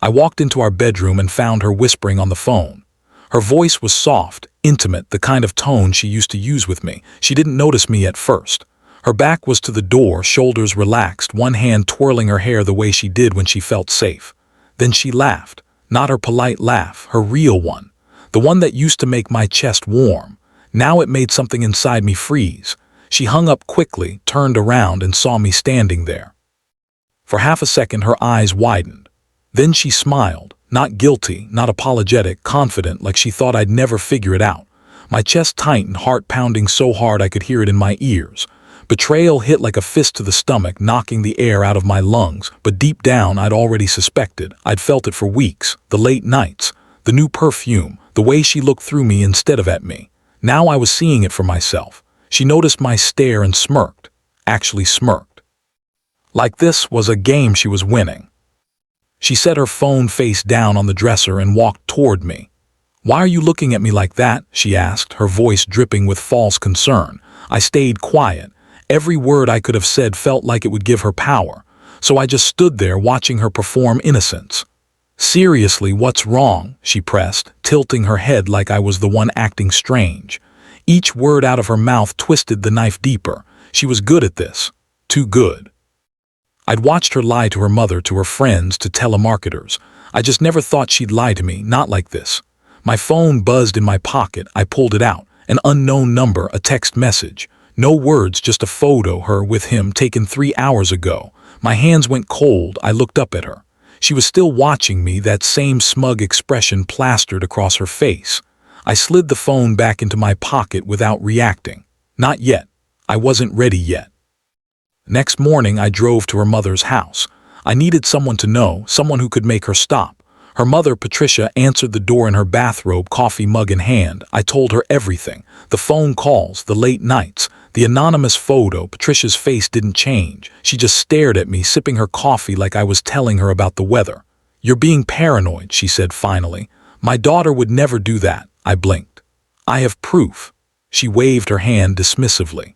I walked into our bedroom and found her whispering on the phone. Her voice was soft, intimate, the kind of tone she used to use with me. She didn't notice me at first. Her back was to the door, shoulders relaxed, one hand twirling her hair the way she did when she felt safe. Then she laughed. Not her polite laugh, her real one. The one that used to make my chest warm. Now it made something inside me freeze. She hung up quickly, turned around, and saw me standing there. For half a second her eyes widened. Then she smiled, not guilty, not apologetic, confident, like she thought I'd never figure it out. My chest tightened, heart pounding so hard I could hear it in my ears. Betrayal hit like a fist to the stomach, knocking the air out of my lungs, but deep down I'd already suspected. I'd felt it for weeks, the late nights, the new perfume, the way she looked through me instead of at me. Now I was seeing it for myself. She noticed my stare and smirked, actually smirked. Like this was a game she was winning. She set her phone face down on the dresser and walked toward me. "Why are you looking at me like that?" she asked, her voice dripping with false concern. I stayed quiet. Every word I could have said felt like it would give her power, so I just stood there watching her perform innocence. "Seriously, what's wrong?" she pressed, tilting her head like I was the one acting strange. Each word out of her mouth twisted the knife deeper. She was good at this. Too good. I'd watched her lie to her mother, to her friends, to telemarketers. I just never thought she'd lie to me, not like this. My phone buzzed in my pocket. I pulled it out. An unknown number, a text message. No words, just a photo, her with him, taken 3 hours ago. My hands went cold. I looked up at her. She was still watching me, that same smug expression plastered across her face. I slid the phone back into my pocket without reacting. Not yet. I wasn't ready yet. Next morning, I drove to her mother's house. I needed someone to know, someone who could make her stop. Her mother, Patricia, answered the door in her bathrobe, coffee mug in hand. I told her everything. The phone calls, the late nights, the anonymous photo. Patricia's face didn't change. She just stared at me, sipping her coffee like I was telling her about the weather. "You're being paranoid," she said finally. "My daughter would never do that." I blinked. "I have proof." She waved her hand dismissively.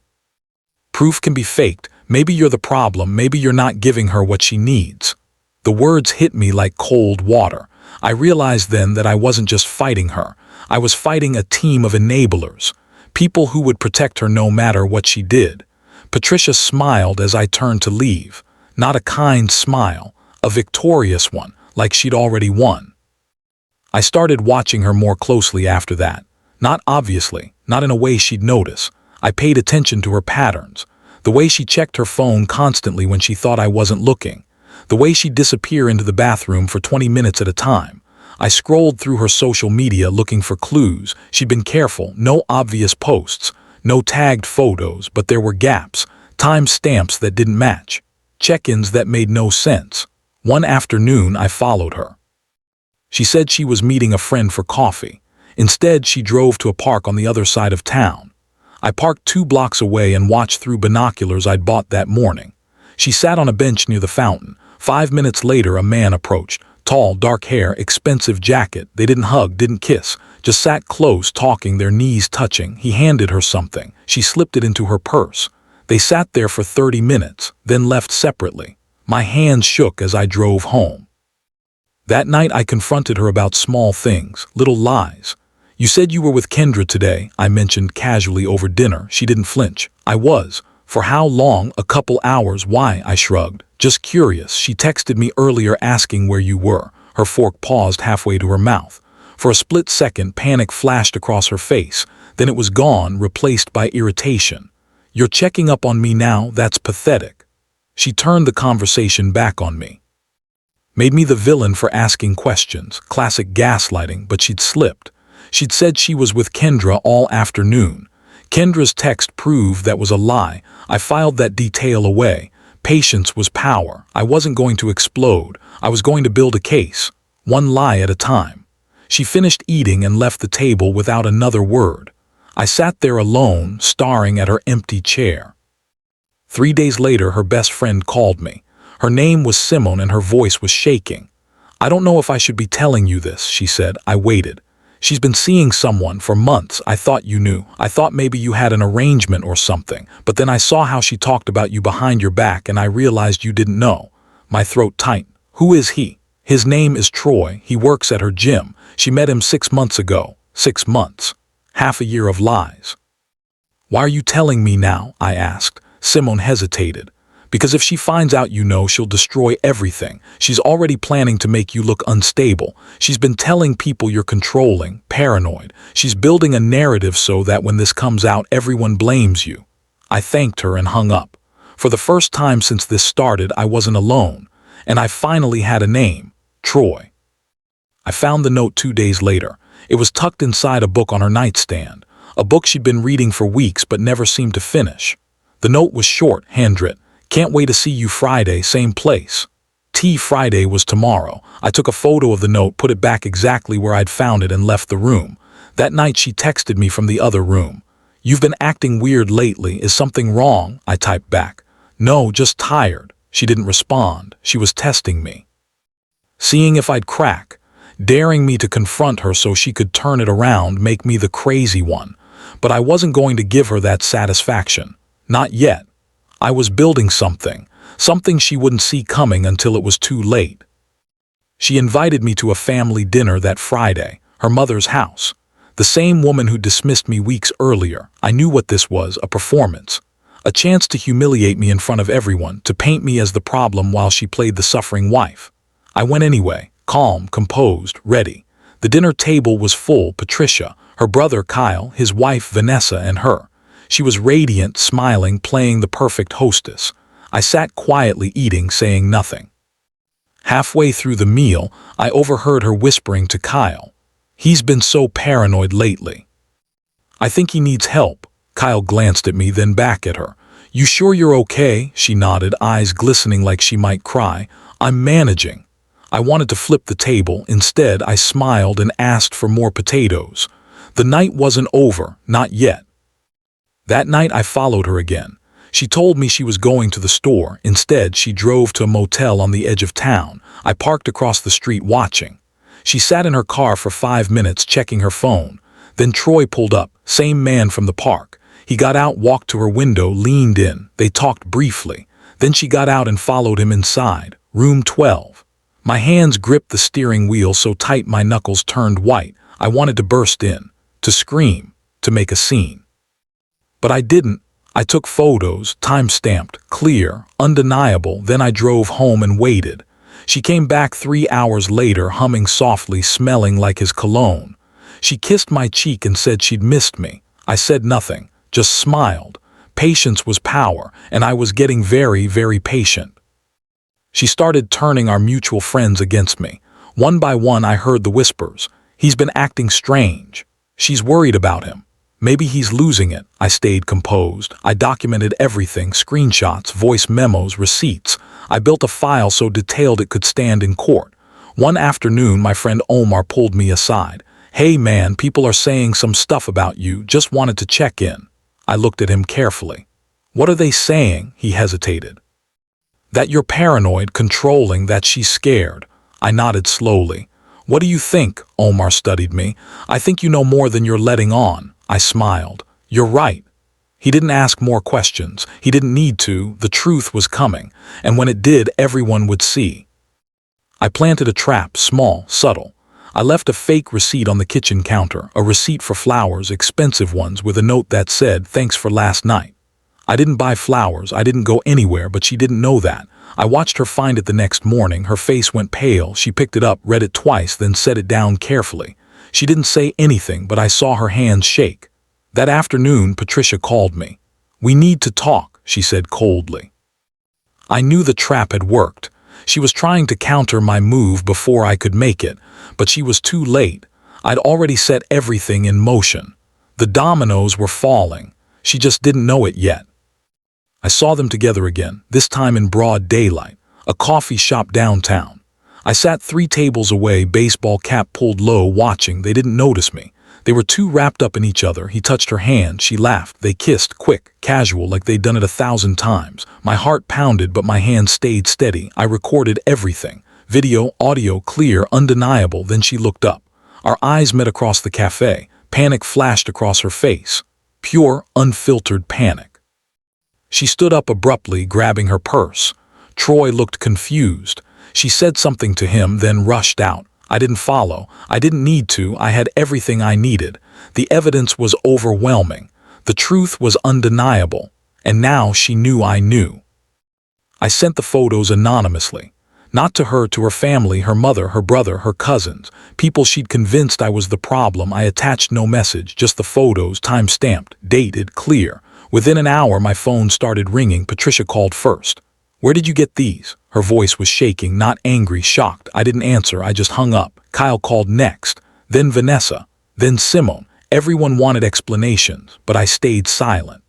"Proof can be faked. Maybe you're the problem. Maybe you're not giving her what she needs." The words hit me like cold water. I realized then that I wasn't just fighting her. I was fighting a team of enablers, people who would protect her no matter what she did. Patricia smiled as I turned to leave. Not a kind smile, a victorious one, like she'd already won. I started watching her more closely after that. Not obviously, not in a way she'd notice. I paid attention to her patterns. The way she checked her phone constantly when she thought I wasn't looking. The way she'd disappear into the bathroom for 20 minutes at a time. I scrolled through her social media looking for clues. She'd been careful, no obvious posts, no tagged photos, but there were gaps, time stamps that didn't match, check-ins that made no sense. One afternoon, I followed her. She said she was meeting a friend for coffee. Instead, she drove to a park on the other side of town. I parked 2 blocks away and watched through binoculars I'd bought that morning. She sat on a bench near the fountain. 5 minutes later, a man approached. Tall, dark hair, expensive jacket. They didn't hug, didn't kiss, just sat close, talking, their knees touching. He handed her something. She slipped it into her purse. They sat there for 30 minutes, then left separately. My hands shook as I drove home. That night, I confronted her about small things, little lies. "You said you were with Kendra today," I mentioned casually over dinner. She didn't flinch. "I was." "For how long?" "A couple hours." "Why?" I shrugged. "Just curious." "She texted me earlier asking where you were." Her fork paused halfway to her mouth. For a split second, panic flashed across her face. Then it was gone, replaced by irritation. "You're checking up on me now? That's pathetic." She turned the conversation back on me. Made me the villain for asking questions. Classic gaslighting, but she'd slipped. She'd said she was with Kendra all afternoon. Kendra's text proved that was a lie. I filed that detail away. Patience was power. I wasn't going to explode. I was going to build a case, one lie at a time. She finished eating and left the table without another word. I sat there alone, staring at her empty chair. 3 days later, her best friend called me. Her name was Simone and her voice was shaking. "I don't know if I should be telling you this," she said. I waited. "She's been seeing someone for months. I thought you knew. I thought maybe you had an arrangement or something. But then I saw how she talked about you behind your back and I realized you didn't know." My throat tightened. "Who is he?" His name is Troy. He works at her gym. She met him 6 months ago. 6 months. Half a year of lies. Why are you telling me now? I asked. Simone hesitated. Because if she finds out you know, she'll destroy everything. She's already planning to make you look unstable. She's been telling people you're controlling, paranoid. She's building a narrative so that when this comes out, everyone blames you. I thanked her and hung up. For the first time since this started, I wasn't alone. And I finally had a name. Troy. I found the note 2 days later. It was tucked inside a book on her nightstand. A book she'd been reading for weeks but never seemed to finish. The note was short, handwritten. Can't wait to see you Friday, same place. Friday was tomorrow. I took a photo of the note, put it back exactly where I'd found it, and left the room. That night she texted me from the other room. You've been acting weird lately. Is something wrong? I typed back. No, just tired. She didn't respond. She was testing me. Seeing if I'd crack. Daring me to confront her so she could turn it around, make me the crazy one. But I wasn't going to give her that satisfaction. Not yet. I was building something she wouldn't see coming until it was too late. She invited me to a family dinner that Friday, her mother's house. The same woman who dismissed me weeks earlier. I knew what this was, a performance. A chance to humiliate me in front of everyone, to paint me as the problem while she played the suffering wife. I went anyway, calm, composed, ready. The dinner table was full. Patricia, her brother Kyle, his wife Vanessa, and her. She was radiant, smiling, playing the perfect hostess. I sat quietly eating, saying nothing. Halfway through the meal, I overheard her whispering to Kyle. He's been so paranoid lately. I think he needs help. Kyle glanced at me, then back at her. You sure you're okay? She nodded, eyes glistening like she might cry. I'm managing. I wanted to flip the table. Instead, I smiled and asked for more potatoes. The night wasn't over, not yet. That night I followed her again. She told me she was going to the store. Instead, she drove to a motel on the edge of town. I parked across the street watching. She sat in her car for 5 minutes checking her phone. Then Troy pulled up, same man from the park. He got out, walked to her window, leaned in. They talked briefly. Then she got out and followed him inside. Room 12. My hands gripped the steering wheel so tight my knuckles turned white. I wanted to burst in, to scream, to make a scene. But I didn't. I took photos, time-stamped, clear, undeniable. Then I drove home and waited. She came back 3 hours later, humming softly, smelling like his cologne. She kissed my cheek and said she'd missed me. I said nothing, just smiled. Patience was power, and I was getting very, very patient. She started turning our mutual friends against me. One by one I heard the whispers. He's been acting strange. She's worried about him. Maybe he's losing it. I stayed composed. I documented everything, screenshots, voice memos, receipts. I built a file so detailed it could stand in court. One afternoon, my friend Omar pulled me aside. Hey man, people are saying some stuff about you. Just wanted to check in. I looked at him carefully. What are they saying? He hesitated. That you're paranoid, controlling, that she's scared. I nodded slowly. What do you think? Omar studied me. I think you know more than you're letting on. I smiled. You're right. He didn't ask more questions. He didn't need to. The truth was coming. And when it did, everyone would see. I planted a trap, small, subtle. I left a fake receipt on the kitchen counter, a receipt for flowers, expensive ones, with a note that said, thanks for last night. I didn't buy flowers. I didn't go anywhere, but she didn't know that. I watched her find it the next morning. Her face went pale. She picked it up, read it twice, then set it down carefully. She didn't say anything, but I saw her hands shake. That afternoon, Patricia called me. We need to talk, she said coldly. I knew the trap had worked. She was trying to counter my move before I could make it, but she was too late. I'd already set everything in motion. The dominoes were falling. She just didn't know it yet. I saw them together again, this time in broad daylight, a coffee shop downtown. I sat 3 tables away, baseball cap pulled low, watching. They didn't notice me. They were too wrapped up in each other. He touched her hand. She laughed. They kissed, quick, casual, like they'd done it 1,000 times. My heart pounded, but my hand stayed steady. I recorded everything. Video, audio, clear, undeniable. Then she looked up. Our eyes met across the cafe. Panic flashed across her face. Pure, unfiltered panic. She stood up abruptly, grabbing her purse. Troy looked confused. She said something to him, then rushed out. I didn't follow. I didn't need to. I had everything I needed. The evidence was overwhelming. The truth was undeniable. And now she knew I knew. I sent the photos anonymously. Not to her, to her family, her mother, her brother, her cousins, people she'd convinced I was the problem. I attached no message, just the photos, time-stamped, dated, clear. Within an hour, my phone started ringing. Patricia called first. "Where did you get these?" Her voice was shaking, not angry, shocked. I didn't answer, I just hung up. Kyle called next, then Vanessa, then Simone. Everyone wanted explanations, but I stayed silent.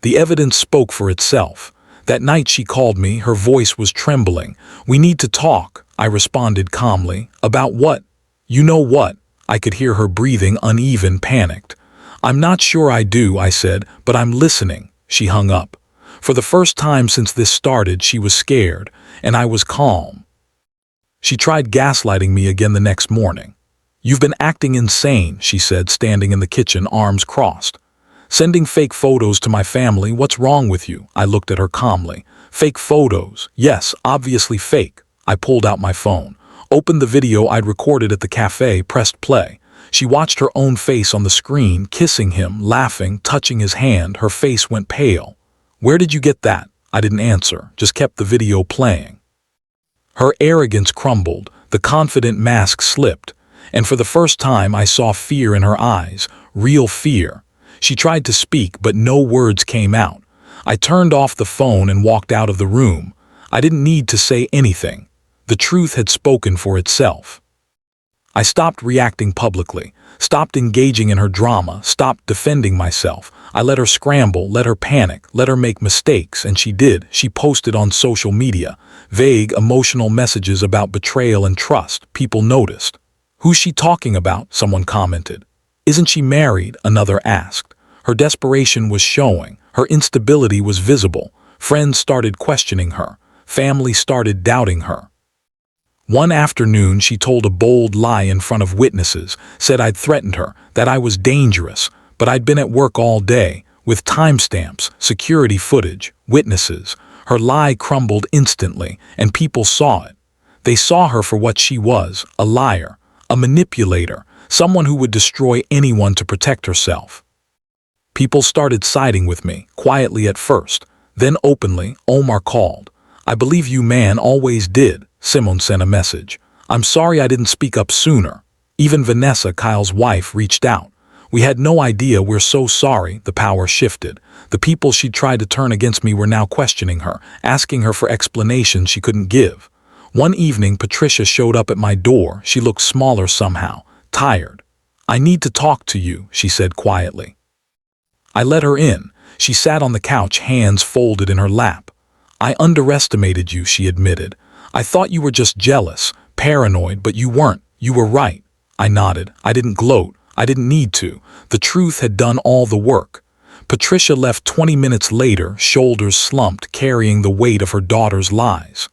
The evidence spoke for itself. That night she called me, her voice was trembling. "We need to talk," I responded calmly. "About what?" "You know what?" I could hear her breathing, uneven, panicked. "I'm not sure I do," I said, "but I'm listening." She hung up. For the first time since this started, she was scared, and I was calm. She tried gaslighting me again the next morning. "You've been acting insane," she said, standing in the kitchen, arms crossed. "Sending fake photos to my family, what's wrong with you?" I looked at her calmly. "Fake photos? Yes, obviously fake." I pulled out my phone, opened the video I'd recorded at the cafe, pressed play. She watched her own face on the screen, kissing him, laughing, touching his hand. Her face went pale. "Where did you get that?" I didn't answer, just kept the video playing. Her arrogance crumbled, the confident mask slipped, and for the first time I saw fear in her eyes, real fear. She tried to speak, but no words came out. I turned off the phone and walked out of the room. I didn't need to say anything. The truth had spoken for itself. I stopped reacting publicly, stopped engaging in her drama, stopped defending myself. I let her scramble, let her panic, let her make mistakes, and she did. She posted on social media, vague, emotional messages about betrayal and trust. People noticed. "Who's she talking about?" someone commented. "Isn't she married?" another asked. Her desperation was showing. Her instability was visible. Friends started questioning her. Family started doubting her. One afternoon, she told a bold lie in front of witnesses, said I'd threatened her, that I was dangerous, but I'd been at work all day, with timestamps, security footage, witnesses. Her lie crumbled instantly, and people saw it. They saw her for what she was, a liar, a manipulator, someone who would destroy anyone to protect herself. People started siding with me, quietly at first, then openly. Omar called. "I believe you, man, always did." Simone sent a message. "I'm sorry I didn't speak up sooner." Even Vanessa, Kyle's wife, reached out. "We had no idea, we're so sorry." The power shifted. The people she'd tried to turn against me were now questioning her, asking her for explanations she couldn't give. One evening, Patricia showed up at my door. She looked smaller somehow, tired. "I need to talk to you," she said quietly. I let her in. She sat on the couch, hands folded in her lap. "I underestimated you," she admitted. "I thought you were just jealous, paranoid, but you weren't. You were right." I nodded. I didn't gloat. I didn't need to. The truth had done all the work. Patricia left 20 minutes later, shoulders slumped, carrying the weight of her daughter's lies.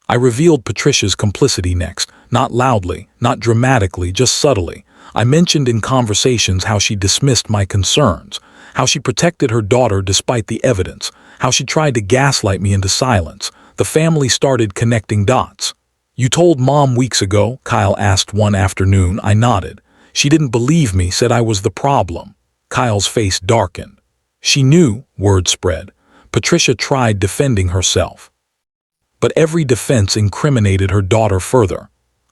I revealed Patricia's complicity next, not loudly, not dramatically, just subtly. I mentioned in conversations how she dismissed my concerns, how she protected her daughter despite the evidence, how she tried to gaslight me into silence. The family started connecting dots. "You told Mom weeks ago?" Kyle asked one afternoon. I nodded. "She didn't believe me, said I was the problem." Kyle's face darkened. "She knew," word spread. Patricia tried defending herself. But every defense incriminated her daughter further.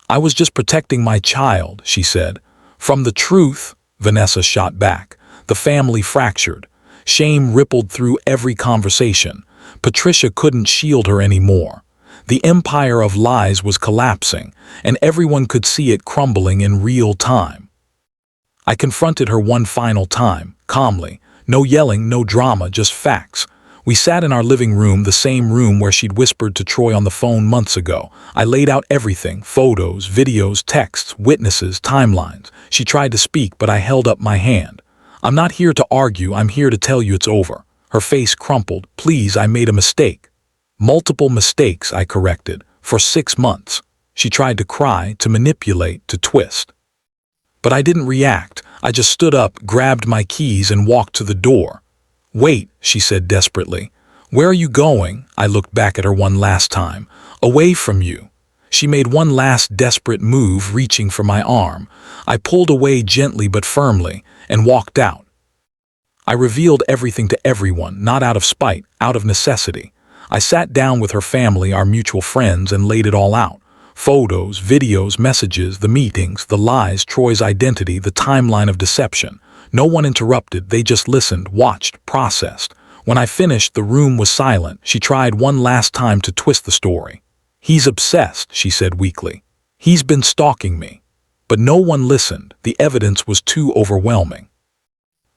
"I was just protecting my child," she said. "From the truth," Vanessa shot back. The family fractured. Shame rippled through every conversation. Patricia couldn't shield her anymore. The empire of lies was collapsing, and everyone could see it crumbling in real time. I confronted her one final time, calmly. No yelling, no drama, just facts. We sat in our living room, the same room where she'd whispered to Troy on the phone months ago. I laid out everything, photos, videos, texts, witnesses, timelines. She tried to speak, but I held up my hand. "I'm not here to argue, I'm here to tell you it's over." Her face crumpled. "Please, I made a mistake." "Multiple mistakes," I corrected, "for 6 months." She tried to cry, to manipulate, to twist. But I didn't react. I just stood up, grabbed my keys, and walked to the door. "Wait," she said desperately. "Where are you going?" I looked back at her one last time. Away from you. She made one last desperate move, reaching for my arm. I pulled away gently but firmly and walked out. I revealed everything to everyone, not out of spite, out of necessity. I sat down with her family, our mutual friends, and laid it all out. Photos, videos, messages, the meetings, the lies, Troy's identity, the timeline of deception. No one interrupted, they just listened, watched, processed. When I finished, the room was silent. She tried one last time to twist the story. "He's obsessed," she said weakly. "He's been stalking me." But no one listened. The evidence was too overwhelming.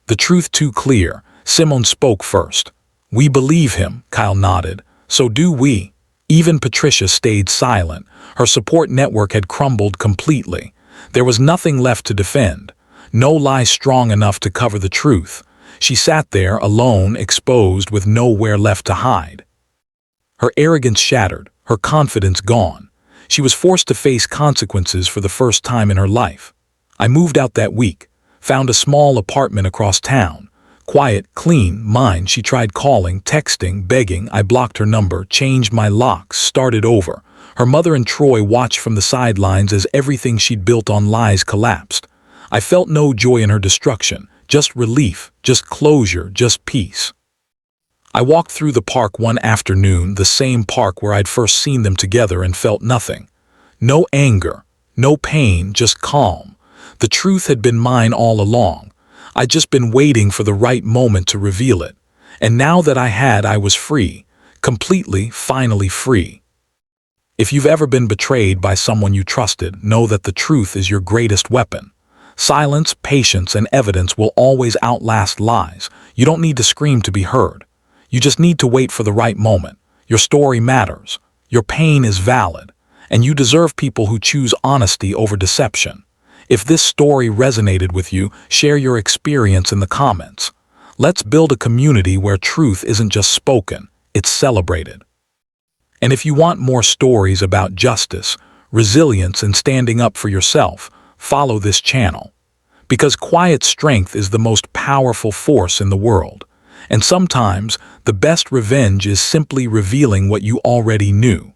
The truth too clear. Simone spoke first. "We believe him," Kyle nodded. "So do we." Even Patricia stayed silent. Her support network had crumbled completely. There was nothing left to defend. No lie strong enough to cover the truth. She sat there, alone, exposed, with nowhere left to hide. Her arrogance shattered, her confidence gone. She was forced to face consequences for the first time in her life. I moved out that week, found a small apartment across town. Quiet, clean, mine. She tried calling, texting, begging. I blocked her number, changed my locks, started over. Her mother and Troy watched from the sidelines as everything she'd built on lies collapsed. I felt no joy in her destruction, just relief, just closure, just peace. I walked through the park one afternoon, the same park where I'd first seen them together, and felt nothing. No anger, no pain, just calm. The truth had been mine all along. I'd just been waiting for the right moment to reveal it. And now that I had, I was free. Completely, finally free. If you've ever been betrayed by someone you trusted, know that the truth is your greatest weapon. Silence, patience, and evidence will always outlast lies. You don't need to scream to be heard. You just need to wait for the right moment. Your story matters. Your pain is valid. And you deserve people who choose honesty over deception. If this story resonated with you, share your experience in the comments. Let's build a community where truth isn't just spoken, it's celebrated. And if you want more stories about justice, resilience, and standing up for yourself, follow this channel. Because quiet strength is the most powerful force in the world. And sometimes, the best revenge is simply revealing what you already knew.